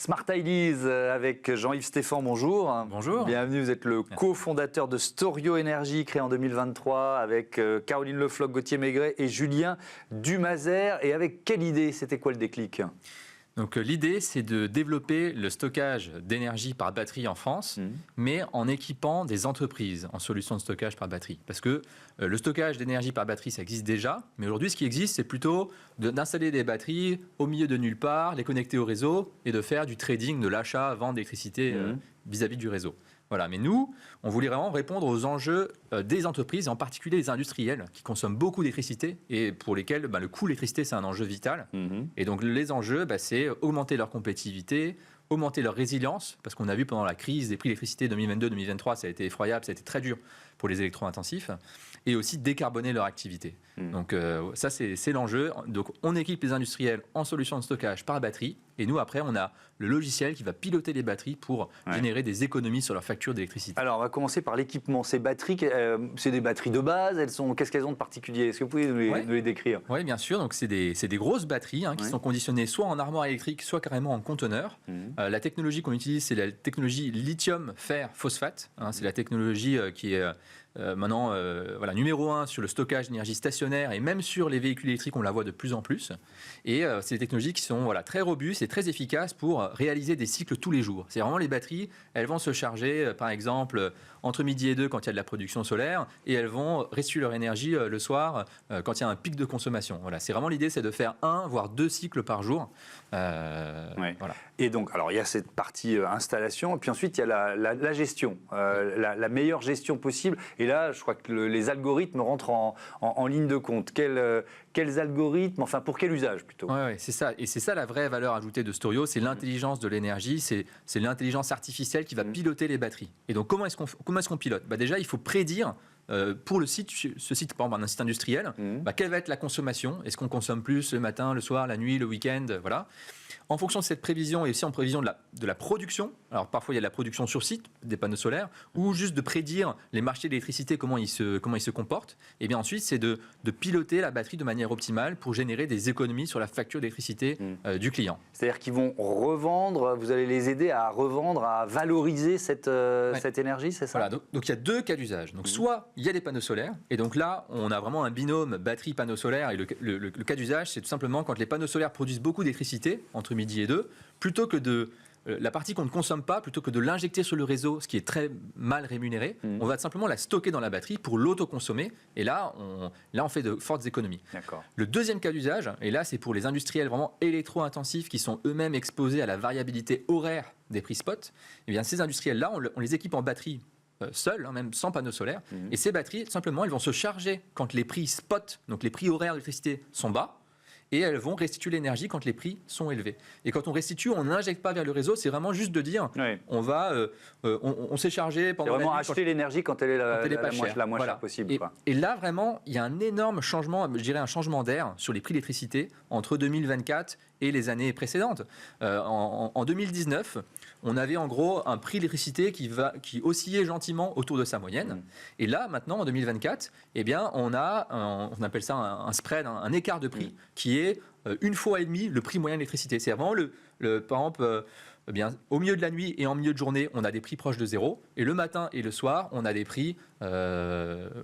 Smart Ideas avec Jean-Yves Stéphan, bonjour. Bonjour. Bienvenue, vous êtes le cofondateur de Storio Énergie, créé en 2023 avec Caroline Lefloc, Gauthier Maigret et Julien Dumazer. Et avec quelle idée? C'était quoi le déclic? Donc l'idée, c'est de développer le stockage d'énergie par batterie en France, mais en équipant des entreprises en solutions de stockage par batterie. Parce que le stockage d'énergie par batterie, ça existe déjà, mais aujourd'hui, ce qui existe, c'est plutôt d'installer des batteries au milieu de nulle part, les connecter au réseau et de faire du trading, de l'achat-vente d'électricité vis-à-vis du réseau. Voilà, mais nous, on voulait vraiment répondre aux enjeux des entreprises, et en particulier des industriels, qui consomment beaucoup d'électricité et pour lesquels le coût de l'électricité, c'est un enjeu vital. Et donc, les enjeux, c'est augmenter leur compétitivité, augmenter leur résilience, parce qu'on a vu pendant la crise des prix de l'électricité 2022-2023, ça a été effroyable, ça a été très dur pour les électro-intensifs, et aussi décarboner leur activité. Donc ça, c'est l'enjeu. Donc on équipe les industriels en solutions de stockage par batterie, et nous, après, on a le logiciel qui va piloter les batteries pour générer des économies sur leur facture d'électricité. Alors, on va commencer par l'équipement. Ces batteries, c'est des batteries de base. Qu'est-ce qu'elles ont de particulier? Est-ce que vous pouvez nous les décrire? Oui, bien sûr. Donc, c'est des grosses batteries qui sont conditionnées soit en armoire électrique, soit carrément en conteneur. La technologie qu'on utilise, c'est la technologie lithium-fer-phosphate. C'est la technologie qui est maintenant numéro 1 sur le stockage d'énergie stationnaire, et même sur les véhicules électriques, on la voit de plus en plus. Et c'est des technologies qui sont très robustes et très efficaces pour réaliser des cycles tous les jours. C'est vraiment les batteries, elles vont se charger, par exemple, entre midi et 2 quand il y a de la production solaire, et elles vont restituer leur énergie le soir quand il y a un pic de consommation. Voilà, c'est vraiment l'idée, c'est de faire 1 voire 2 cycles par jour. Voilà. Et donc, alors il y a cette partie installation, et puis ensuite il y a la gestion, la meilleure gestion possible. Et là, je crois que les algorithmes rentrent en ligne de compte. Quels algorithmes, enfin pour quel usage plutôt? Oui, c'est ça. Et c'est ça la vraie valeur ajoutée de Storio, c'est l'intelligence de l'énergie, c'est l'intelligence artificielle qui va piloter les batteries. Et donc comment est-ce qu'on pilote? Déjà, il faut prédire pour ce site, par exemple, un site industriel, quelle va être la consommation? Est-ce qu'on consomme plus le matin, le soir, la nuit, le week-end? Voilà. En fonction de cette prévision, et aussi en prévision de la production, alors parfois il y a de la production sur site, des panneaux solaires, ou juste de prédire les marchés d'électricité, comment ils se comportent, et bien ensuite c'est de piloter la batterie de manière optimale pour générer des économies sur la facture d'électricité du client. C'est-à-dire qu'ils vont revendre, vous allez les aider à revendre, à valoriser cette énergie, c'est ça? Voilà, donc il y a 2 cas d'usage. Donc soit il y a des panneaux solaires, et donc là on a vraiment un binôme batterie-panneaux solaires, et le cas d'usage c'est tout simplement quand les panneaux solaires produisent beaucoup d'électricité, entre midi et 2, plutôt que de la partie qu'on ne consomme pas, plutôt que de l'injecter sur le réseau, ce qui est très mal rémunéré, on va simplement la stocker dans la batterie pour l'autoconsommer, et là on fait de fortes économies. Le deuxième cas d'usage, et là c'est pour les industriels vraiment électro-intensifs qui sont eux-mêmes exposés à la variabilité horaire des prix spot, et bien ces industriels-là, on les équipe en batterie seuls, même sans panneaux solaires, et ces batteries, simplement, elles vont se charger quand les prix spot, donc les prix horaires d'électricité sont bas, et elles vont restituer l'énergie quand les prix sont élevés. Et quand on restitue, on n'injecte pas vers le réseau, c'est vraiment juste de dire, on s'est chargé pendant la nuit. C'est vraiment acheter l'énergie quand elle est la moins chère possible. Et là, vraiment, il y a un énorme changement, je dirais un changement d'air sur les prix d'électricité entre 2024 et les années précédentes. En 2019, on avait en gros un prix d'électricité qui oscillait gentiment autour de sa moyenne. Et là, maintenant, en 2024, eh bien, on appelle ça un spread, un écart de prix qui est 1,5 fois le prix moyen de l'électricité. C'est vraiment par exemple, au milieu de la nuit et en milieu de journée, on a des prix proches de 0. Et le matin et le soir, on a des prix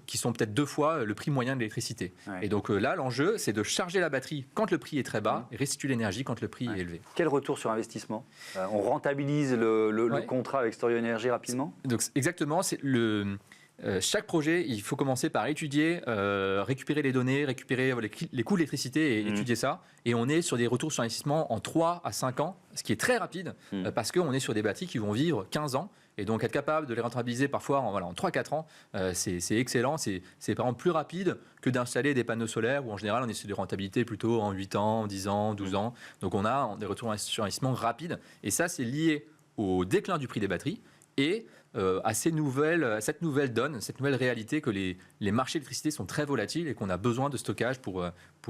qui sont peut-être 2 fois le prix moyen de l'électricité. Et donc là, l'enjeu, c'est de charger la batterie quand le prix est très bas et restituer l'énergie quand le prix est élevé. Quel retour sur investissement? On rentabilise le contrat avec Storio Énergie rapidement? Donc, exactement, c'est chaque projet, il faut commencer par étudier, récupérer les données, récupérer les coûts de l'électricité et étudier ça. Et on est sur des retours sur investissement en 3 à 5 ans, ce qui est très rapide parce qu'on est sur des batteries qui vont vivre 15 ans. Et donc être capable de les rentabiliser parfois en 3-4 ans, c'est excellent. C'est par exemple plus rapide que d'installer des panneaux solaires où en général on est sur des rentabilités plutôt en 8 ans, 10 ans, 12 ans. Donc on a des retours sur investissement rapides. Et ça, c'est lié au déclin du prix des batteries et à cette nouvelle donne, cette nouvelle réalité que les marchés d'électricité sont très volatiles et qu'on a besoin de stockage pour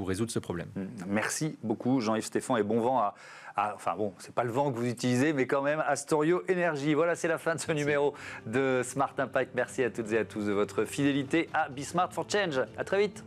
résoudre ce problème. Merci beaucoup Jean-Yves Stéphan, et bon vent enfin bon, c'est pas le vent que vous utilisez, mais quand même à Storio Énergie. Voilà, c'est la fin de ce numéro de Smart Impact. Merci à toutes et à tous de votre fidélité à Be Smart for Change. À très vite.